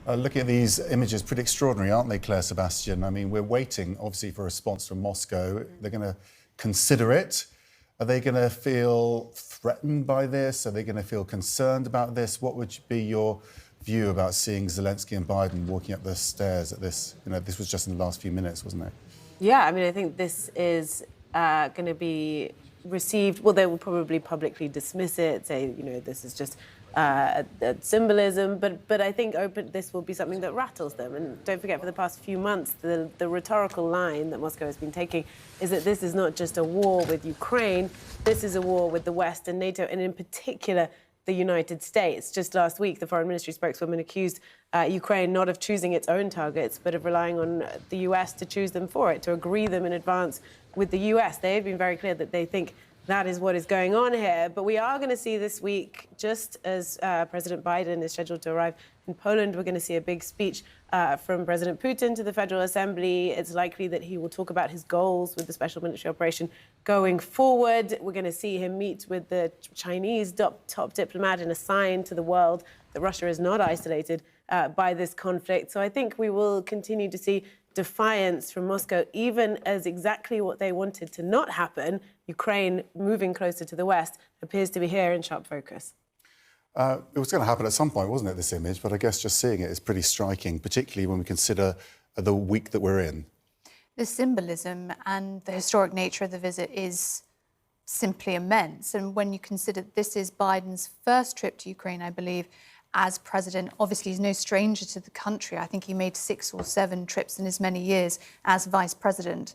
Looking at these images, pretty extraordinary, aren't they, Claire, Sebastian? I mean, we're waiting, obviously, for a response from Moscow. They're going to consider it. Are they going to feel threatened by this? Are they going to feel concerned about this? What would be your view about seeing Zelensky and Biden walking up the stairs at this? You know, this was just in the last few minutes, wasn't it? Yeah, I mean, I think this is going to be received. Well, they will probably publicly dismiss it, say, you know, this is just a symbolism. But I think this will be something that rattles them. And don't forget, for the past few months, the rhetorical line that Moscow has been taking is that this is not just a war with Ukraine. This is a war with the West and NATO, and in particular, the United States. Just last week, the foreign ministry spokeswoman accused Ukraine not of choosing its own targets, but of relying on the US to choose them for it, to agree them in advance with the US. They have been very clear that they think that is what is going on here. But we are going to see this week, just as President Biden is scheduled to arrive in Poland, we're going to see a big speech from President Putin to the Federal Assembly. It's likely that he will talk about his goals with the special military operation going forward. We're going to see him meet with the Chinese top diplomat in a sign to the world that Russia is not isolated by this conflict. So I think we will continue to see defiance from Moscow, even as exactly what they wanted to not happen, Ukraine moving closer to the West, appears to be here in sharp focus. It was going to happen at some point, wasn't it, this image? But I guess just seeing it is pretty striking, particularly when we consider the week that we're in. The symbolism and the historic nature of the visit is simply immense. And when you consider this is Biden's first trip to Ukraine, I believe, as president, obviously he's no stranger to the country. I think he made 6 or 7 trips in as many years as vice president.